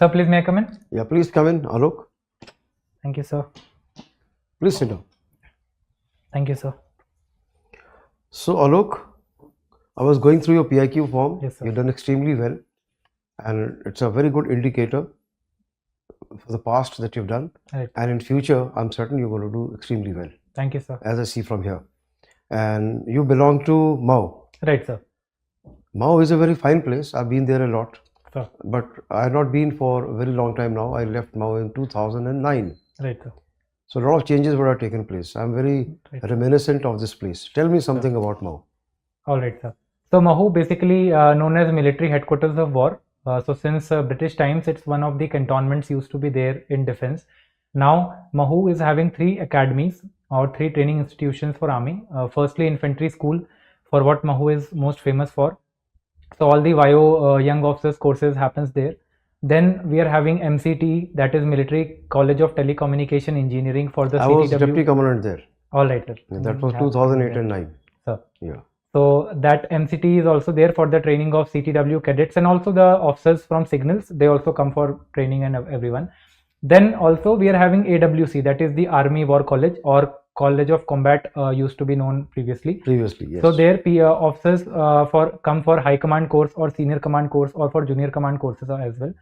Sir, please may I come in? Yeah, please come in, Alok. Thank you, sir. Please sit down. Thank you, sir. So, Alok, I was going through your PIQ form. Yes, sir. You've done extremely well, and it's a very good indicator for the past that you've done. Right. And in future, I'm certain you're going to do extremely well, Thank you, sir. as I see from here. And you belong to Mau. Right, sir. Mau is a very fine place. I've been there a lot, Sir. but I have not been for a very long time now. I left Mau in 2009. Right, sir. So a lot of changes would have taken place. I'm very Right. reminiscent of this place. Tell me something about Mau. All right, sir. So Mahu, basically known as military headquarters of war. So since British times, it's one of the cantonments used to be there in defense. Now Mahu is having 3 academies or 3 training institutions for army. Firstly, infantry school, for what Mahu is most famous for. So all the YO young officers courses happens there. Then we are having MCT, that is Military College of Telecommunication Engineering for the I CTW. was deputy commandant there. All right, sir. That was Yeah, 2008 yeah. and 9. Sir. Yeah. So that MCT is also there for the training of CTW cadets, and also the officers from signals, they also come for training, and everyone. Then also we are having AWC, that is the Army War College, or College of Combat used to be known previously. Previously, yes. So there officers come for high command course or senior command course or for junior command courses as well.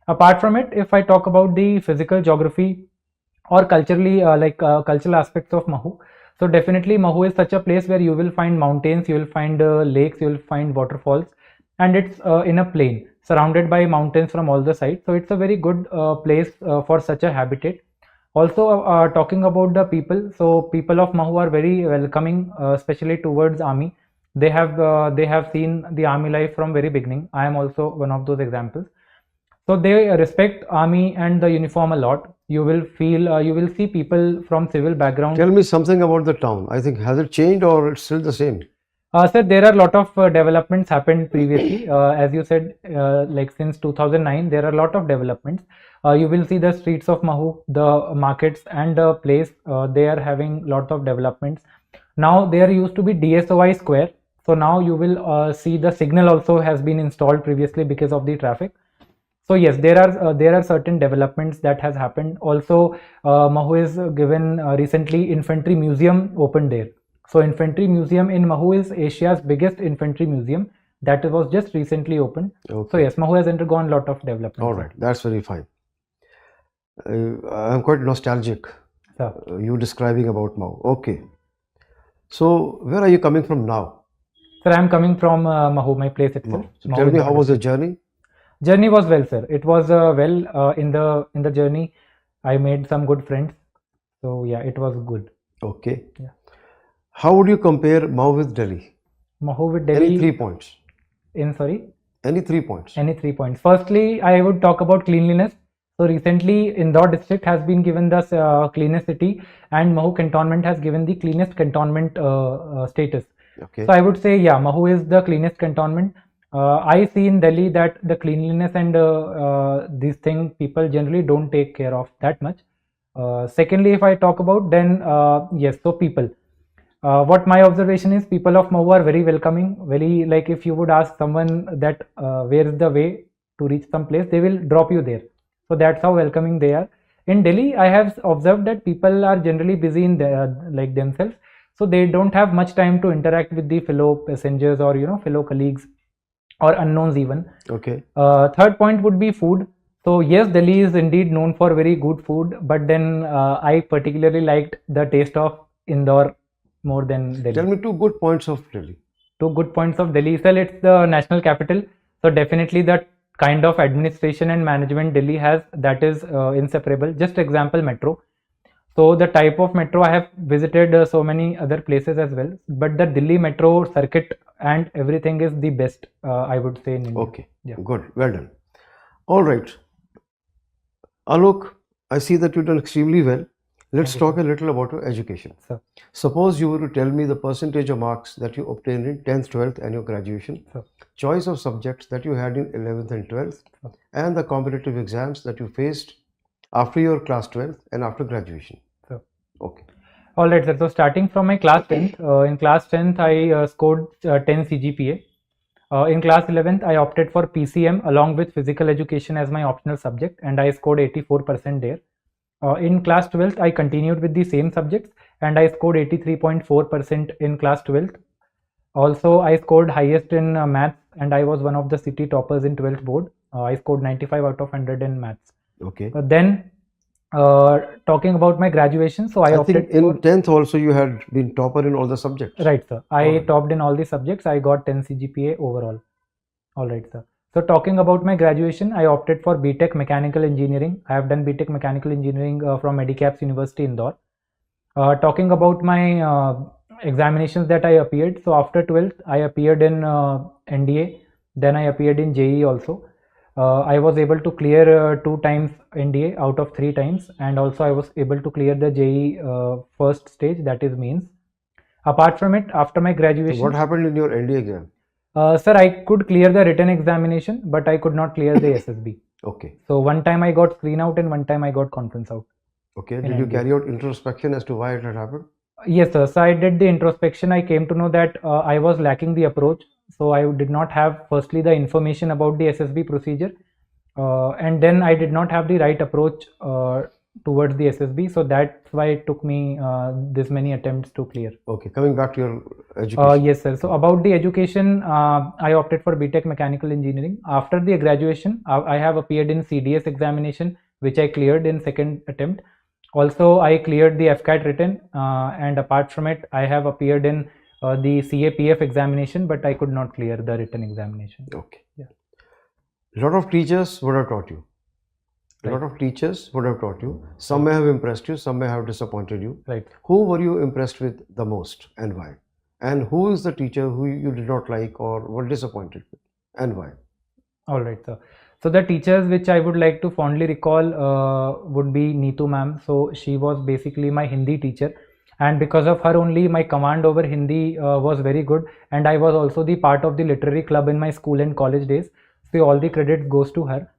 Apart from it, if I talk about the physical geography or culturally cultural aspects of Mahu, so definitely Mahu is such a place where you will find mountains, you will find lakes, you will find waterfalls, and it's in a plain surrounded by mountains from all the sides. So it's a very good place for such a habitat. Also talking about the people, so people of Mahu are very welcoming, especially towards army. They have seen the army life from very beginning. I am also one of those examples. So they respect army and the uniform a lot. You will see people from civil background. Tell me something about the town. I think, has it changed or it's still the same? Sir, there are a lot of developments happened previously. As you said, like since 2009, there are a lot of developments. You will see the streets of Mahu, the markets and the place. They are having lot of developments. Now there used to be DSOI square. So now you will see the signal also has been installed previously because of the traffic. So yes, there are certain developments that has happened. Also, Mahu is given recently infantry museum opened there. So infantry museum in Mahu is Asia's biggest infantry museum that was just recently opened. Okay. So yes, Mahu has undergone a lot of development. All right, that's very fine. I'm quite nostalgic. Sir. You describing about Mau. Okay. So where are you coming from now? Sir, I am coming from Mahu, my place itself. So Mahu tell me, is how was the journey? Journey was well, sir. It was in the journey, I made some good friends. So yeah, it was good. Okay. Yeah. How would you compare Mau with Delhi? Mahu with Delhi. Any 3 points? Any 3 points. Firstly, I would talk about cleanliness. So recently, Indore district has been given the cleanest city, and Mahu cantonment has given the cleanest cantonment status. Okay. So I would say, yeah, Mahu is the cleanest cantonment. I see in Delhi that the cleanliness and these things people generally don't take care of that much. Secondly, if I talk about, then yes, so people. What my observation is, people of Mahu are very welcoming. Very, like, if you would ask someone that where is the way to reach some place, they will drop you there. So that's how welcoming they are. In Delhi, I have observed that people are generally busy in like themselves, so they don't have much time to interact with the fellow passengers or fellow colleagues or unknowns even. Okay. Third point would be food. So yes, Delhi is indeed known for very good food, but then I particularly liked the taste of Indore more than Delhi. Tell me 2 good points of Delhi. 2 good points of Delhi. Well, it's the national capital. So definitely the kind of administration and management Delhi has, that is inseparable. Just example, metro. So the type of metro, I have visited so many other places as well, but the Delhi metro circuit and everything is the best, I would say, in India. Okay. Yeah. Good. Well done. All right. Alok, I see that you've done extremely well. Let's Thank you, talk a little about your education. Sir. Suppose you were to tell me the percentage of marks that you obtained in 10th, 12th and your graduation, Sir. choice of subjects that you had in 11th and 12th, Sir. and the competitive exams that you faced after your class 12th and after graduation. Sir. Okay. All right, sir. So starting from my class 10th, in class 10th, I scored 10 CGPA. In class 11th, I opted for PCM along with physical education as my optional subject, and I scored 84% there. In class 12th, I continued with the same subjects, and I scored 83.4% in class 12th. Also, I scored highest in maths, and I was one of the city toppers in 12th board. I scored 95 out of 100 in maths. Okay. But then, talking about my graduation, so I I opted think in for 10th also you had been topper in all the subjects. right, sir. I Alright. topped in all the subjects. I got 10 CGPA overall. All right, sir. So talking about my graduation, I opted for BTech Mechanical Engineering. I have done BTech Mechanical Engineering from Medicaps University, Indore. Talking about my examinations that I appeared. So after 12th, I appeared in NDA. Then I appeared in JE also. I was able to clear 2 times NDA out of 3 times, and also I was able to clear the JE first stage, that is means. Apart from it, after my So graduation, what happened in your ND exam? sir, I could clear the written examination, but I could not clear the SSB. Okay. So one time I got screen out and one time I got conference out. Okay. In Did you ND. carry out introspection as to why it had happened? Yes, sir. So I did the introspection. I came to know that I was lacking the approach. So I did not have firstly the information about the SSB procedure, and then I did not have the right approach towards the SSB. So that's why it took me this many attempts to clear. Okay. Coming back to your education. Yes, sir. So about the education, I opted for BTech Mechanical Engineering. After the graduation, I have appeared in CDS examination, which I cleared in second attempt. Also, I cleared the AFCAT written, and apart from it, I have appeared in the CAPF examination, but I could not clear the written examination. Okay. Yeah. A lot of teachers would have taught you. A lot of teachers would have taught you. Some may have impressed you, some may have disappointed you. Right. Who were you impressed with the most and why? And who is the teacher who you did not like or were disappointed with and why? All right, sir. So the teachers which I would like to fondly recall would be Neetu ma'am. So she was basically my Hindi teacher, and because of her only my command over Hindi was very good, and I was also the part of the literary club in my school and college days. So all the credit goes to her.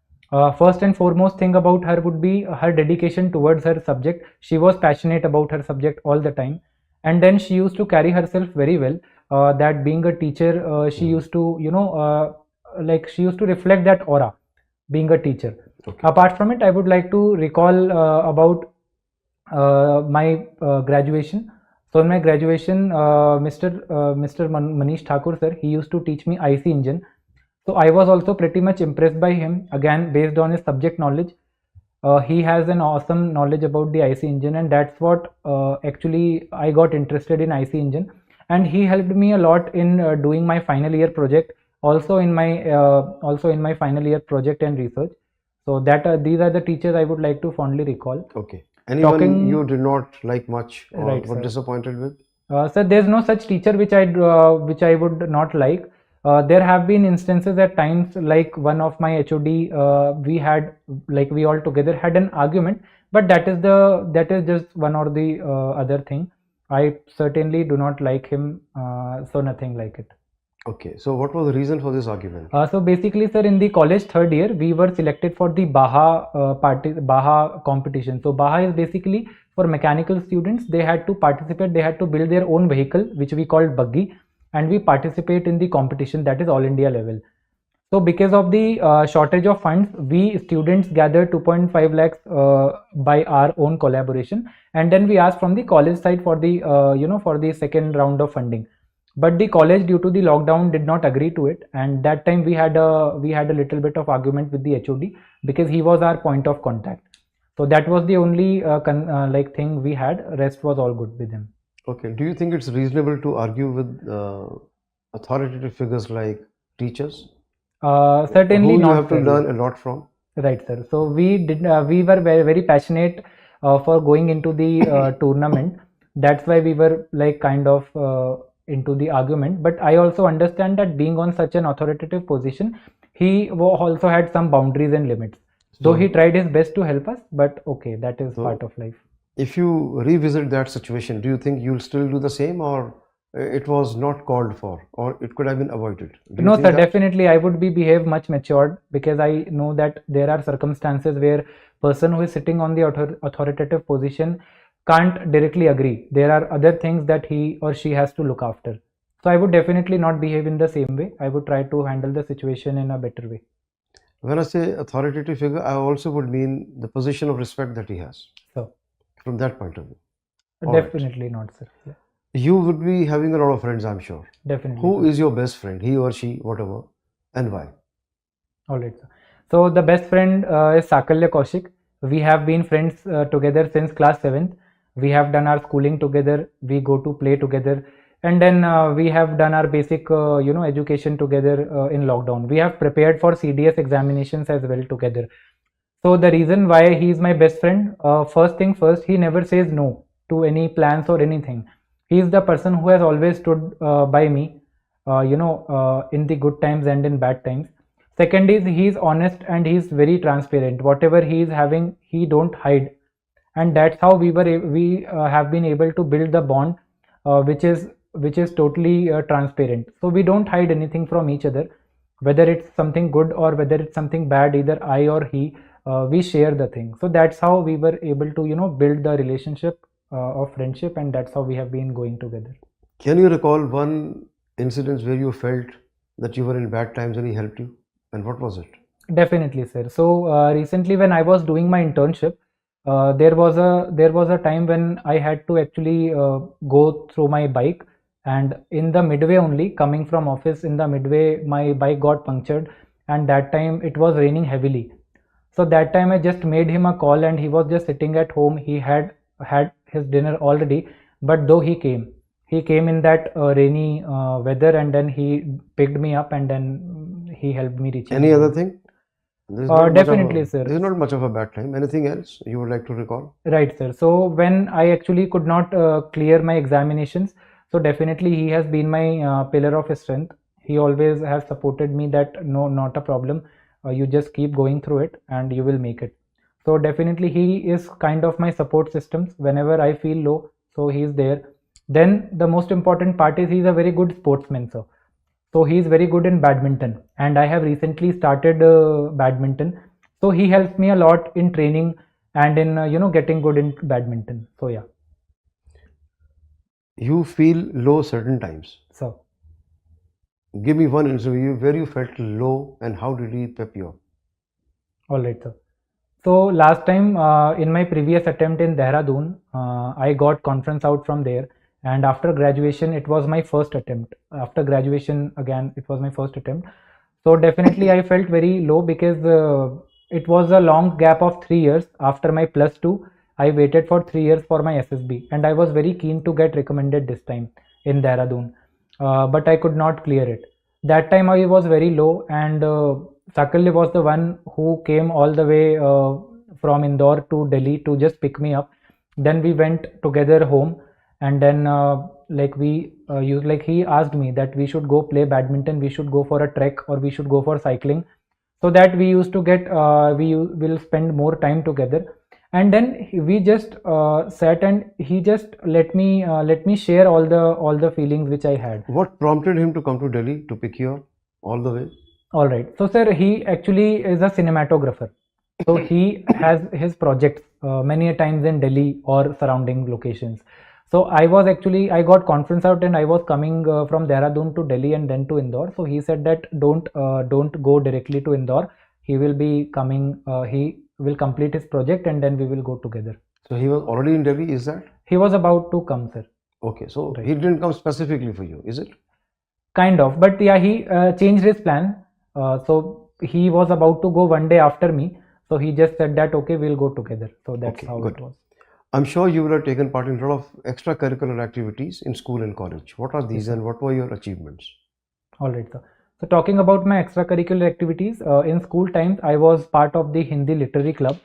First and foremost thing about her would be her dedication towards her subject. She was passionate about her subject all the time, and then she used to carry herself very well. That being a teacher, she used to, like she used to reflect that aura, being a teacher. Okay. Apart from it, I would like to recall about my graduation. So in my graduation, Mr. Manish Thakur sir, he used to teach me IC engine. So I was also pretty much impressed by him, again based on his subject knowledge. He has an awesome knowledge about the IC engine, and that's what actually I got interested in IC engine, and he helped me a lot in doing my final year project, also in my final year project and research. So that these are the teachers I would like to fondly recall. Okay. Anyone Talking- you did not like much or Right, were sir. disappointed with? Sir, there's no such teacher which I would not like. There have been instances at times, like one of my HOD, we all together had an argument, but that is just one or the other thing. I certainly do not like him, so nothing like it. Okay. So what was the reason for this argument? So basically, sir, in the college third year, we were selected for the Baha competition. So Baha is basically for mechanical students. They had to participate. They had to build their own vehicle, which we called buggy, and we participate in the competition, that is all India level. So because of the shortage of funds, we students gathered 2.5 lakhs by our own collaboration, and then we asked from the college side for the for the second round of funding. But the college, due to the lockdown, did not agree to it, and that time we had a little bit of argument with the HOD because he was our point of contact. So that was the only thing we had. Rest was all good with him. Okay. Do you think it's reasonable to argue with authoritative figures like teachers? Certainly who you not. have to really. learn a lot from? Right, sir. So we were very, very passionate for going into the tournament. That's why we were like kind of into the argument. But I also understand that being on such an authoritative position, he also had some boundaries and limits. Though he tried his best to help us, but okay, that is part of life. If you revisit that situation, do you think you'll still do the same, or it was not called for, or it could have been avoided? Do you No, think sir, that? definitely I would behave much matured, because I know that there are circumstances where person who is sitting on the authoritative position can't directly agree. There are other things that he or she has to look after. So I would definitely not behave in the same way. I would try to handle the situation in a better way. When I say authoritative figure, I also would mean the position of respect that he has So from that point of view. All right. definitely not, sir. Yeah, You would be having a lot of friends, I'm sure. definitely. Who is your best friend? He or she, whatever, and why? All right, sir. So the best friend is Sakalya Kaushik. We have been friends together since class 7th. We have done our schooling together. We go to play together, and then we have done our basic, education together in lockdown. We have prepared for CDS examinations as well together. So the reason why he is my best friend, first thing first, he never says no to any plans or anything. He is the person who has always stood by me, in the good times and in bad times. Second is he is honest and he is very transparent. Whatever he is having, he don't hide, and that's how we have been able to build the bond, which is totally transparent. So we don't hide anything from each other, whether it's something good or whether it's something bad. Either I or he, we share the thing. So that's how we were able to build the relationship of friendship, and that's how we have been going together. Can you recall one incident where you felt that you were in bad times and he helped you? And what was it? Definitely, sir. So recently, when I was doing my internship, there was a time when I had to actually go through my bike, and in the midway only, coming from office, in the midway, my bike got punctured, and that time it was raining heavily. So that time I just made him a call, and he was just sitting at home. He had his dinner already, but though he came in that rainy weather, and then he picked me up, and then he helped me reach. Any other thing? There's Definitely, sir. There's not much of a bad time. Anything else you would like to recall? Right, sir. So when I actually could not clear my examinations, so definitely he has been my pillar of strength. He always has supported me that no, not a problem. You just keep going through it and you will make it. So definitely he is kind of my support systems whenever I feel low. So he is there. Then the most important part is he's a very good sportsman, sir. So he is very good in badminton, and I have recently started badminton. So he helps me a lot in training and in getting good in badminton. So yeah. You feel low certain times. So Give me one incident where you felt low and how did he pep you up? all right, sir. So last time in my previous attempt in Dehradun, I got conference out from there, and after graduation, it was my first attempt. After graduation, again, it was my first attempt. So definitely, I felt very low because it was a long gap of 3 years. After my plus two, I waited for 3 years for my SSB, and I was very keen to get recommended this time in Dehradun, but I could not clear it. That time I was very low, and Sakalya was the one who came all the way from Indore to Delhi to just pick me up. Then we went together home, and then like he asked me that we should go play badminton, we should go for a trek, or we should go for cycling, so that we used to get will spend more time together. And then we just sat, and he just let me share all the feelings which I had. What prompted him to come to Delhi to pick you up all the way? All right. So, sir, he actually is a cinematographer. So he has his projects many a times in Delhi or surrounding locations. So I got conference out, and I was coming from Dehradun to Delhi and then to Indore. So he said that don't go directly to Indore. He will be coming. He will complete his project, and then we will go together. So he was already in Delhi, is that? He was about to come, sir. Okay, so Right. he didn't come specifically for you, is it? Kind of, but yeah, he changed his plan. So he was about to go one day after me. So he just said that okay, we'll go together. So that's Okay, how good. it was. I'm sure you would have taken part in a lot of extracurricular activities in school and college. What are these and what were your achievements? All right, sir. So talking about my extracurricular activities, in school times, I was part of the Hindi Literary Club.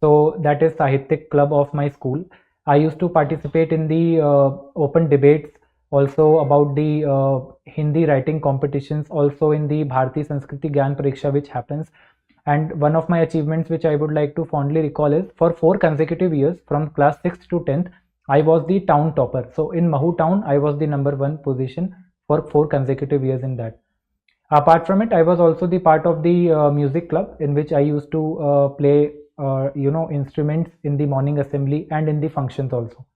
So that is Sahityak Club of my school. I used to participate in the open debates, also about the Hindi writing competitions, also in the Bharati Sanskriti Gyan Pariksha, which happens. And one of my achievements, which I would like to fondly recall, is for 4 consecutive years, from class 6th to 10th, I was the town topper. So in Mahu town, I was the number one position for 4 consecutive years in that. Apart from it, I was also the part of the music club, in which I used to play instruments in the morning assembly and in the functions also.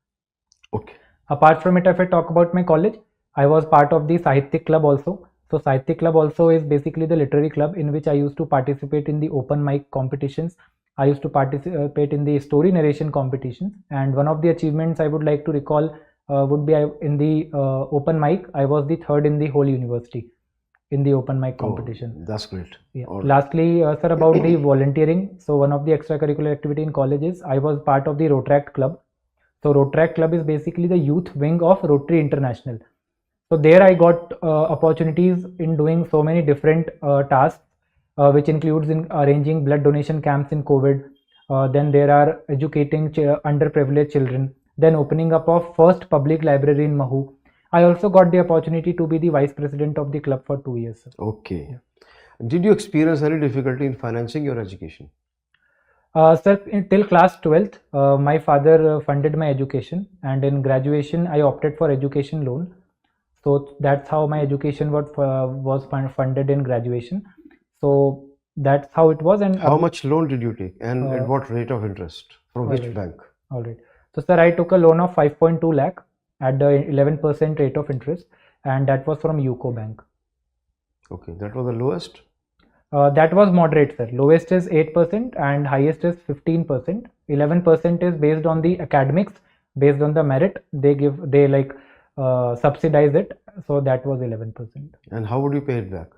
Okay. Apart from it, if I talk about my college, I was part of the Sahityak Club also. So Sahityak Club also is basically the literary club in which I used to participate in the open mic competitions. I used to participate in the story narration competitions, and one of the achievements I would like to recall would be in the open mic. I was the third in the whole university in the open mic competition. Oh, that's great. Yeah. All right. Lastly, sir, about the volunteering. So one of the extracurricular activity in colleges, I was part of the Rotaract Club. So Rotaract Club is basically the youth wing of Rotary International. So there I got opportunities in doing so many different tasks, which includes in arranging blood donation camps in COVID. Then there are educating underprivileged children. Then opening up of first public library in Mahu. I also got the opportunity to be the vice president of the club for 2 years. Sir. Okay. Yeah. Did you experience any difficulty in financing your education? Sir, till class 12th, my father funded my education, and in graduation, I opted for education loan. So that's how my education was funded in graduation. So that's how it was. And How much loan did you take, and at Uh, what rate of interest? From which alright. bank? All right. So, sir, I took a loan of 5.2 lakh at the 11% rate of interest, and that was from UCO Bank. Okay, that was the lowest. That was moderate, sir. Lowest is 8% and highest is 15%. 11% is based on the academics, based on the merit. They like subsidize it. So that was 11%. And how would you pay it back?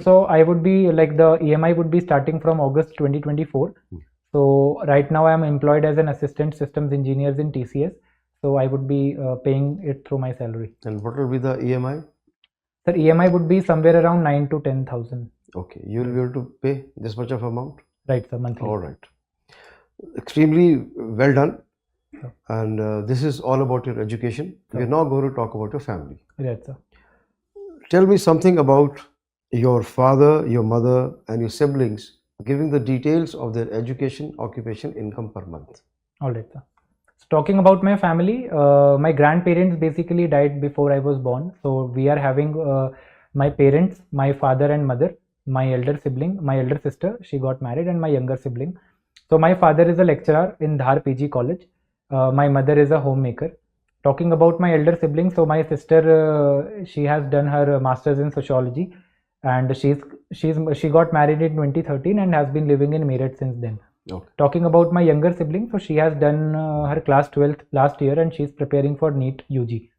So I would be like the EMI would be starting from August 2024. So right now I am employed as an assistant systems engineer in TCS. So I would be paying it through my salary. And what will be the EMI? Sir, EMI would be somewhere around 9 to 10,000. Okay, you will be able to pay this much of amount? Right, sir, monthly. All right. Extremely well done. Sure. And this is all about your education. Sure. We're now going to talk about your family. Right, sir. Tell me something about your father, your mother, and your siblings, giving the details of their education, occupation, income per month. All right, sir. So talking about my family, my grandparents basically died before I was born. So we are having my parents, my father and mother, my elder sibling, my elder sister, she got married, and my younger sibling. So my father is a lecturer in Dhar PG College. My mother is a homemaker. Talking about my elder sibling, so my sister, she has done her master's in sociology, and she got married in 2013 and has been living in Meerut since then. Okay. Talking about my younger sibling, so she has done her class 12th last year and she's preparing for NEET UG.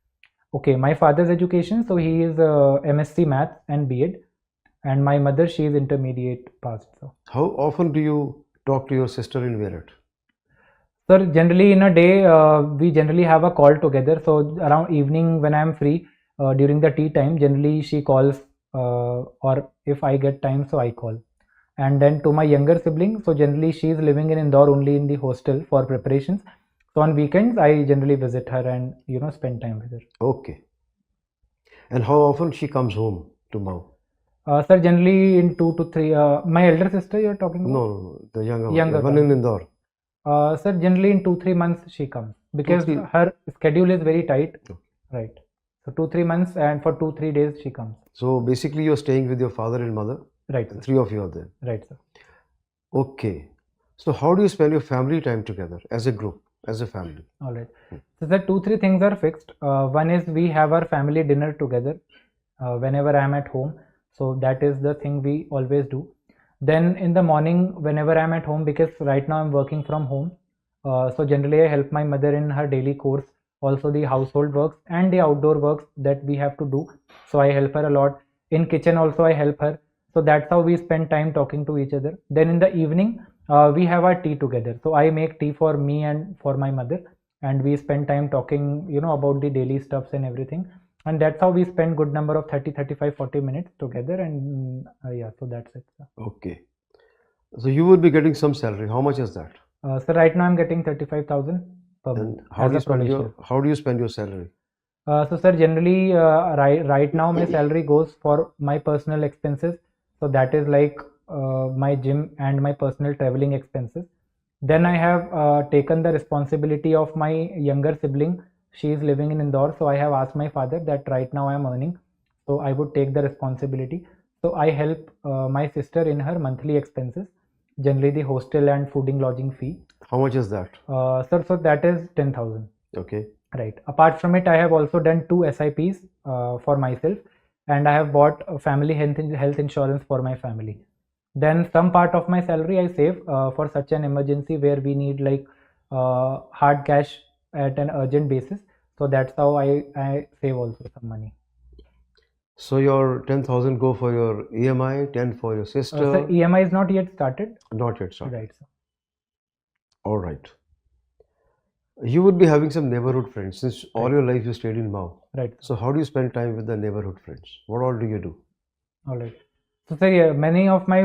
Okay, my father's education, so he is MSc Maths and B.Ed, and my mother, she is intermediate passed. So, How often do you talk to your sister in Meerut? sir, generally in a day, we generally have a call together. So around evening when I am free during the tea time, generally she calls, or if I get time, so I call. And then to my younger sibling, so generally she is living in Indore only in the hostel for preparations. So on weekends, I generally visit her and spend time with her. Okay. And how often she comes home to Mau? Sir, generally in 2 to 3. My elder sister, you're talking about? No, the younger Younger one one. in Indore. Sir, generally in 2-3 months she comes because 2-3. her schedule is very tight. Okay. Right. So 2-3 months, and for 2-3 days she comes. So basically, you're staying with your father and mother. Right, sir. Three of you are there. Right, sir. Okay. So how do you spend your family time together as a group, as a family? All right. So the 2-3 things are fixed. One is we have our family dinner together whenever I am at home. So that is the thing we always do. Then in the morning, whenever I am at home, because right now I'm working from home, so generally I help my mother in her daily course, also the household works and the outdoor works that we have to do. So I help her a lot. In kitchen also I help her. So that's how we spend time talking to each other. Then in the evening, we have our tea together. So I make tea for me and for my mother, and we spend time talking, about the daily stuffs and everything. And that's how we spend good number of 30, 35, 40 minutes together. And yeah, so that's it. Sir. Okay. So you will be getting some salary. How much is that? So right now I'm getting 35,000 per month. And how do you spend your salary? So sir, generally right now my salary goes for my personal expenses. So that is like my gym and my personal traveling expenses. Then I have taken the responsibility of my younger sibling. She is living in Indore, so I have asked my father that right now I am earning, so I would take the responsibility. So I help my sister in her monthly expenses, generally the hostel and fooding lodging fee. How much is that? Sir, so that is 10,000. Okay. Right. Apart from it, I have also done 2 SIPs for myself, and I have bought a family health insurance for my family. Then some part of my salary I save for such an emergency where we need like hard cash at an urgent basis. So that's how I save also some money. So your 10,000 go for your EMI, 10 for your So sister. EMI is not yet started. Not yet started. Right. Sir. All right. You would be having some neighborhood friends since all Right. your life you stayed in Mao. Right. So how do you spend time with the neighborhood friends? What all do you do? All right. So sir, yeah, many of my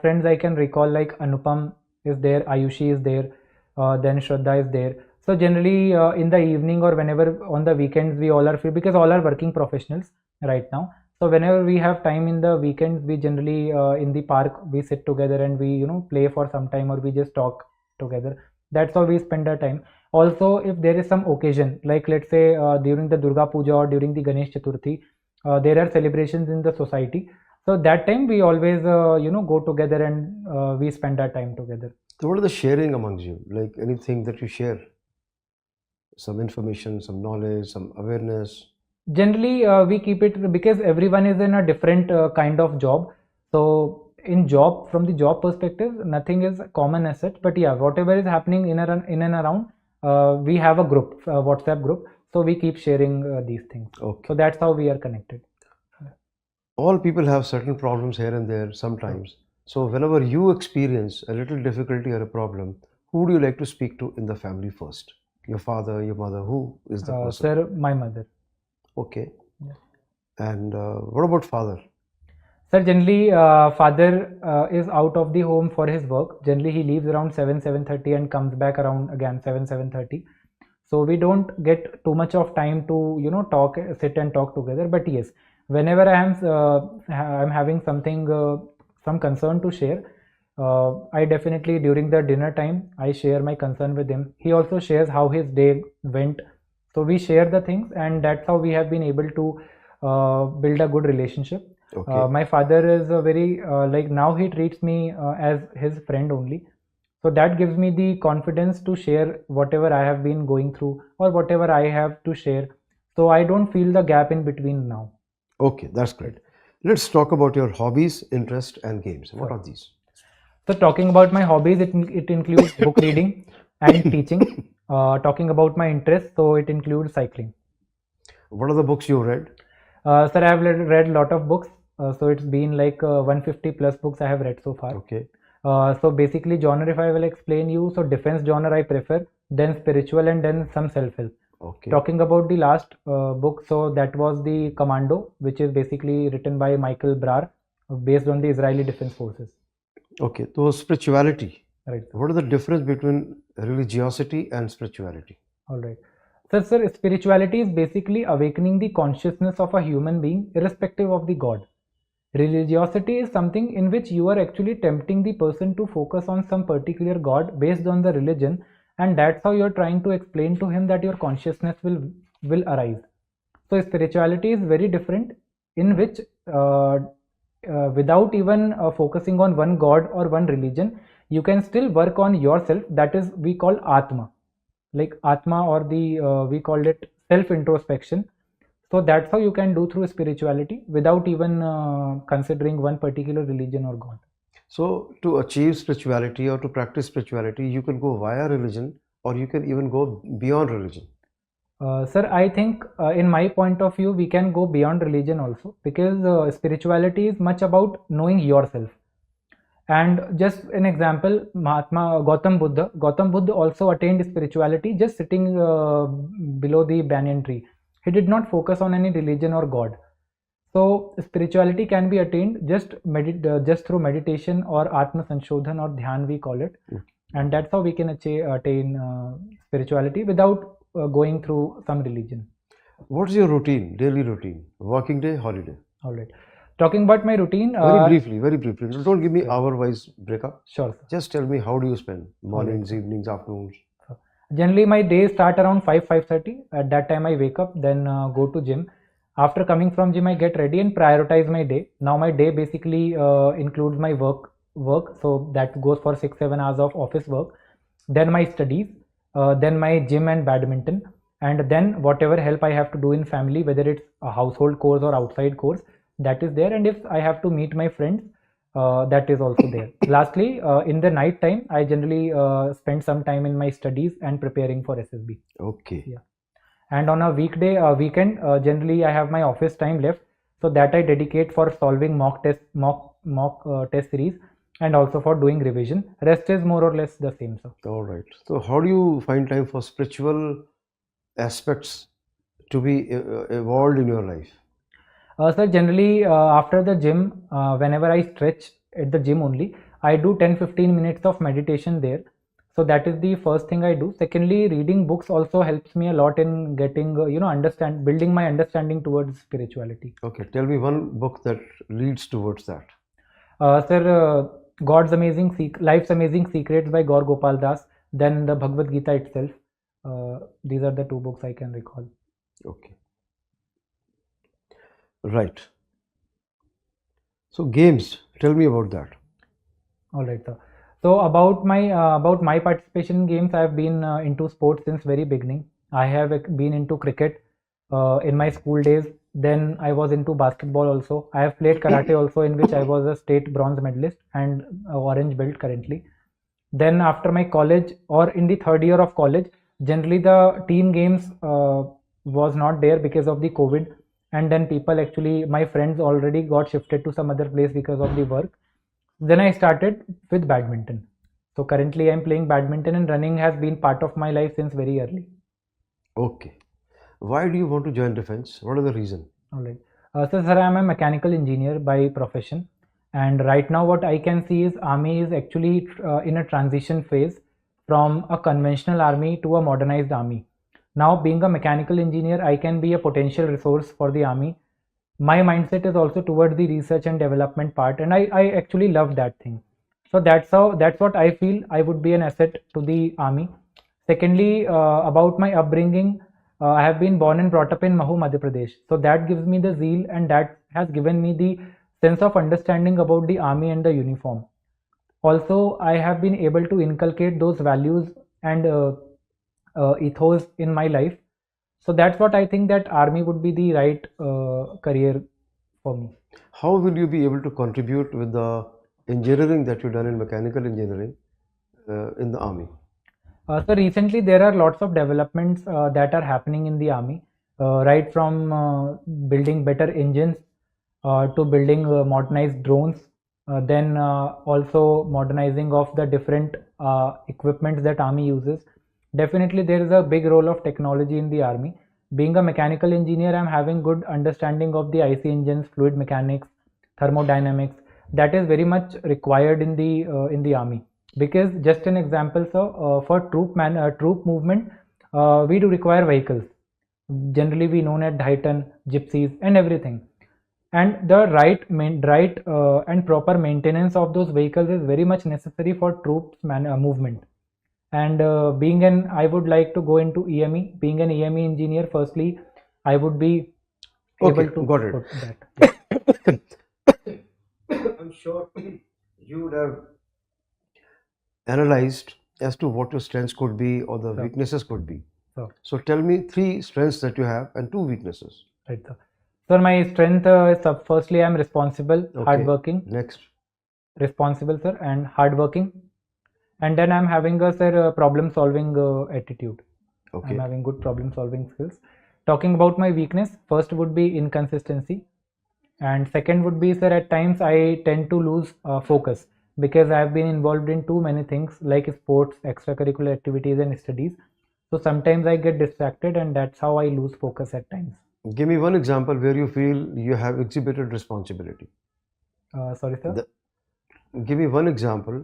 friends I can recall, like Anupam is there, Ayushi is there, then Shraddha is there. So generally in the evening or whenever on the weekends we all are free because all are working professionals right now. So whenever we have time in the weekends, we generally in the park we sit together and we play for some time or we just talk together. That's how we spend our time. Also, if there is some occasion, like let's say during the Durga Puja or during the Ganesh Chaturthi, there are celebrations in the society. So that time we always go together and we spend our time together. So what are the sharing amongst you? Like anything that you share? Some information, some knowledge, some awareness. Generally we keep it because everyone is in a different kind of job. So in job, from the job perspective, nothing is common as such, but yeah, whatever is happening in and around, we have a group, WhatsApp group, so we keep sharing these things. Okay. So that's how we are connected. All people have certain problems here and there sometimes. So whenever you experience a little difficulty or a problem, who do you like to speak to in the family first? Your father, your mother, who is the person? Sir, my mother. Okay. Yeah. And what about father? Sir, generally father is out of the home for his work. Generally he leaves around 7:30 and comes back around again 7:30. So we don't get too much of time to talk, sit and talk together. But yes, whenever I'm having something, some concern to share, I definitely during the dinner time I share my concern with him. He also shares how his day went. So we share the things, and that's how we have been able to build a good relationship. Okay. My father is a very like now he treats me as his friend only. So that gives me the confidence to share whatever I have been going through or whatever I have to share. So I don't feel the gap in between now. Okay, that's great. Let's talk about your hobbies, interests, and games. What Sure. are these? So talking about my hobbies, it includes book reading and teaching. Talking about my interests, so it includes cycling. What are the books you read? Sir, I have read a lot of books. So it's been like 150 plus books I have read so far. Okay. So basically genre, if I will explain you, so defense genre I prefer, then spiritual, and then some self-help. Okay. Talking about the last book, so that was the Commando, which is basically written by Michael Brar, based on the Israeli Defense Forces. Okay. So spirituality. Right. What is the difference between religiosity and spirituality? All right. So, sir, spirituality is basically awakening the consciousness of a human being irrespective of the God. Religiosity is something in which you are actually tempting the person to focus on some particular God based on the religion, and that's how you're trying to explain to him that your consciousness will arise. So spirituality is very different, in which without even focusing on one God or one religion, you can still work on yourself. That is we call Atma, like Atma, or the we called it self introspection. So that's how you can do through spirituality without even considering one particular religion or God. So to achieve spirituality or to practice spirituality, you can go via religion or you can even go beyond religion. Sir, I think in my point of view, we can go beyond religion also, because spirituality is much about knowing yourself. And just an example, Mahatma Gautam Buddha also attained spirituality just sitting below the banyan tree. He did not focus on any religion or God. So spirituality can be attained just through meditation or Atma Sanshodhan or Dhyan we call it, and that's how we can attain spirituality without going through some religion. What's your routine, daily routine, working day, holiday? All right. Talking about my routine. Very briefly. Don't give me hour-wise breakup. Sure, sir. Just tell me, how do you spend mornings, evenings, afternoons? Generally, my days start around 5:30. At that time, I wake up, then go to gym. After coming from gym, I get ready and prioritize my day. Now, my day basically includes my work. So that goes for 6-7 hours of office work. Then my studies. Then my gym and badminton. and then whatever help I have to do in family, whether it's a household course or outside course, that is there. And if I have to meet my friends, that is also there. Lastly, in the night time, I generally spend some time in my studies and preparing for SSB. Okay. Yeah. And on a weekend, generally I have my office time left, so that I dedicate for solving mock test series, and also for doing revision. Rest is more or less the same, sir. All right. So how do you find time for spiritual aspects to be evolved in your life? Sir, generally after the gym, whenever I stretch at the gym only, I do 10-15 minutes of meditation there. So that is the first thing I do. Secondly, reading books also helps me a lot in getting, building my understanding towards spirituality. Okay, tell me one book that leads towards that. Sir, Life's Amazing Secrets by Gaur Gopal Das, then the Bhagavad Gita itself. These are the two books I can recall. Okay. Right. So games, tell me about that. All right, sir. So about my participation in games, I have been into sports since very beginning. I have been into cricket in my school days. Then I was into basketball also. I have played karate also, in which I was a state bronze medalist and orange belt currently. Then after my college, or in the third year of college, generally the team games was not there because of the COVID. And then my friends already got shifted to some other place because of the work. Then I started with badminton. So currently I'm playing badminton, and running has been part of my life since very early. Okay. Why do you want to join defense? What are the reason? All right. So sir, I'm a mechanical engineer by profession. And right now what I can see is army is actually in a transition phase from a conventional army to a modernized army. Now being a mechanical engineer, I can be a potential resource for the army. My mindset is also towards the research and development part, and I actually love that thing. So that's what I feel I would be an asset to the army. Secondly, about my upbringing, I have been born and brought up in Mahu, Madhya Pradesh. So that gives me the zeal, and that has given me the sense of understanding about the army and the uniform. Also, I have been able to inculcate those values and ethos in my life. So that's what I think, that army would be the right career for me. How will you be able to contribute with the engineering that you've done in mechanical engineering in the army? So recently there are lots of developments that are happening in the army, right from building better engines to building modernized drones, then also modernizing of the different equipments that army uses. Definitely there is a big role of technology in the army. Being a mechanical engineer, I'm having good understanding of the IC engines, fluid mechanics, thermodynamics. That is very much required in the army. Because just an example, sir, for troop movement, we do require vehicles. Generally, we known as Dayton, gypsies, and everything. And the right and proper maintenance of those vehicles is very much necessary for troops movement. And I would like to go into EME. Being an EME engineer, firstly, I would be Okay, able to got it. put that. Yeah. I'm sure you would have analyzed as to what your strengths could be or the Sure. weaknesses could be. So, So tell me 3 strengths that you have and 2 weaknesses. right, sir. So my strength is firstly, I'm responsible, Okay. hardworking, Next. responsible, sir, and hardworking. And then I'm having a problem solving attitude. Okay. I'm having good problem solving skills. Talking about my weakness, first would be inconsistency, and second would be, sir, at times I tend to lose focus because I have been involved in too many things like sports, extracurricular activities, and studies. So sometimes I get distracted, and that's how I lose focus at times. Give me one example where you feel you have exhibited responsibility. Sorry, sir. Give me one example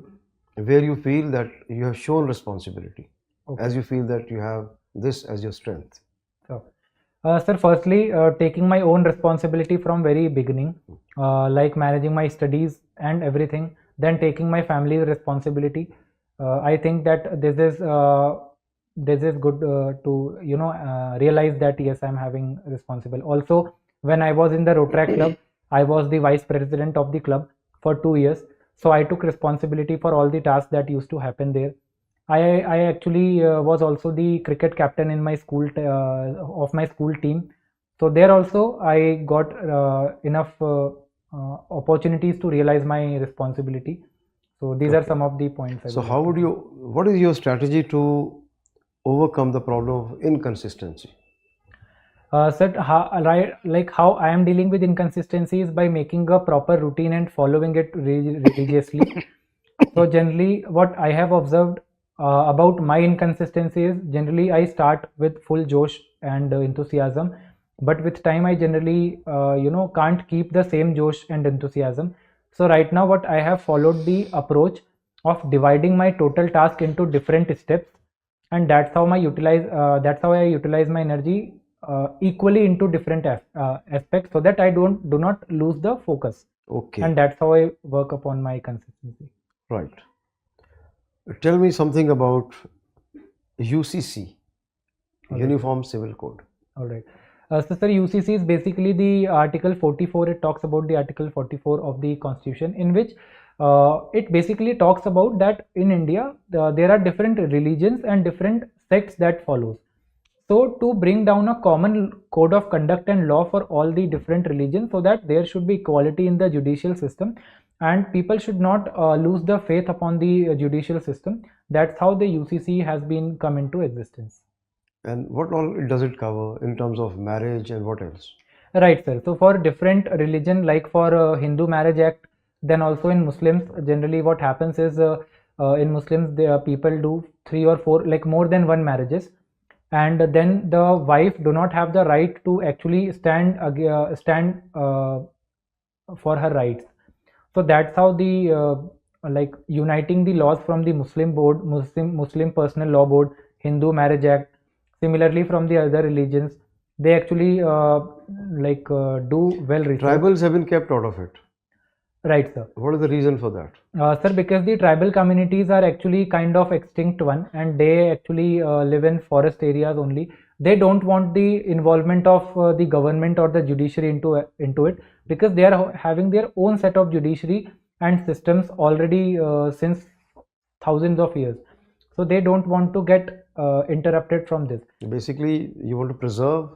where you feel that you have shown responsibility, Okay. as you feel that you have this as your strength. So, sir, firstly, taking my own responsibility from very beginning, like managing my studies and everything, then taking my family's responsibility. I think that this is good to realize that yes, I'm having responsible. Also, when I was in the Rotaract Club, I was the vice president of the club for 2 years. So I took responsibility for all the tasks that used to happen there. I actually was also the cricket captain in my school of my school team. So there also I got enough opportunities to realize my responsibility. So these are Okay. some of the points I So would how like would to. you, what is your strategy to overcome the problem of inconsistency? Sir, right, like how I am dealing with inconsistencies by making a proper routine and following it religiously. So generally, what I have observed about my inconsistency is generally I start with full josh and enthusiasm, but with time I generally can't keep the same josh and enthusiasm. So right now, what I have followed the approach of dividing my total task into different steps, and that's how I utilize my energy equally into different aspects, so that I do not lose the focus, Okay, and that's how I work upon my consistency. right. Tell me something about UCC, All right, sir. Uniform Civil Code. All right. So, sir, UCC is basically the Article 44. It talks about the Article 44 of the Constitution, in which it basically talks about that in India there are different religions and different sects that follows. So, to bring down a common code of conduct and law for all the different religions, so that there should be equality in the judicial system, and people should not lose the faith upon the judicial system. That's how the UCC has been come into existence. And what all does it cover in terms of marriage and what else? Right, sir. So for different religion, like for Hindu Marriage Act, then also in Muslims, generally what happens is in Muslims, the people do three or four, like more than one marriages, and then the wife do not have the right to actually stand for her rights. So that's how the like uniting the laws from the Muslim board, Muslim Personal Law Board, Hindu Marriage Act, similarly from the other religions, they actually do well research. Tribals have been kept out of it. Right, sir. What is the reason for that? Sir, because the tribal communities are actually kind of extinct one, and they actually live in forest areas only. They don't want the involvement of the government or the judiciary into it, because they are having their own set of judiciary and systems already since thousands of years. So they don't want to get interrupted from this. Basically, you want to preserve.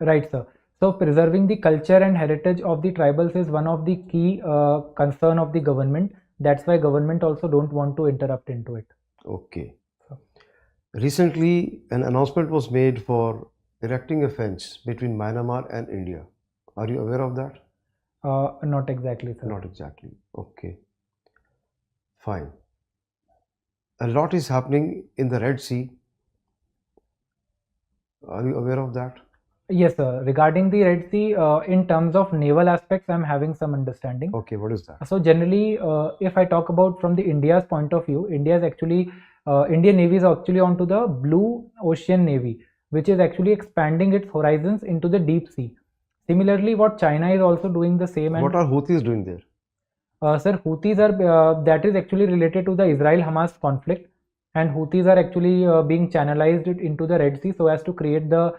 Right, sir. So preserving the culture and heritage of the tribals is one of the key concern of the government. That's why government also don't want to interrupt into it. Okay. Recently, an announcement was made for erecting a fence between Myanmar and India. Are you aware of that? Not exactly, sir. Not exactly. Okay. Fine. A lot is happening in the Red Sea. Are you aware of that? Yes, sir. Regarding the Red Sea, in terms of naval aspects, I'm having some understanding. Okay, what is that? So generally, if I talk about from the India's point of view, Indian Navy is actually onto the Blue Ocean Navy, which is actually expanding its horizons into the deep sea. Similarly, what China is also doing the same. And What are Houthis doing there? sir, Houthis are that is actually related to the Israel-Hamas conflict, and Houthis are actually being channelized into the Red Sea so as to create the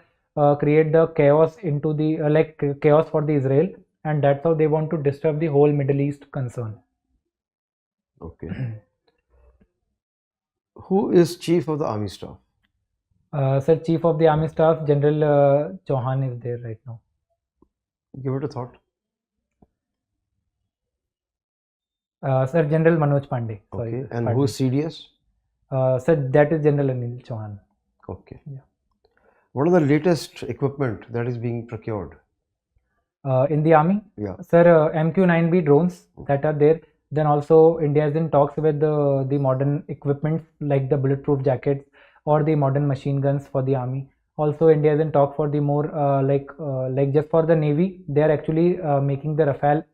chaos into the chaos for the Israel, and that's how they want to disturb the whole Middle East concern. Okay. Who is Chief of the Army Staff? Sir, Chief of the Army Staff General Chauhan is there right now. Give it a thought. Sir, General Manoj Pandey. Sorry, Okay. sir, And pardon who is CDS? Sir, that is General Anil Chauhan. Okay. Yeah. What are the latest equipment that is being procured? In the army, Yeah. sir, MQ-9B drones that are there. Then also India is in talks with the modern equipment like the bulletproof jackets or the modern machine guns for the army. Also, India is in talk for the more like just for the navy. They are actually making the Rafale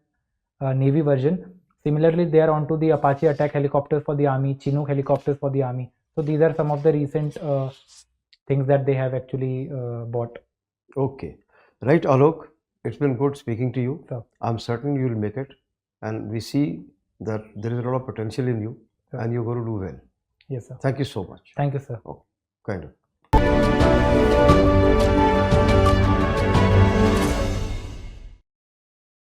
navy version. Similarly, they are onto the Apache attack helicopters for the army, Chinook helicopters for the army. So these are some of the recent things that they have actually bought. Okay. Right, Alok. It's been good speaking to you. So, I'm certain you'll make it. And we see that there is a lot of potential in you Sure. and you're going to do well. yes, sir. Thank you so much. Thank you, sir. Oh, kind of.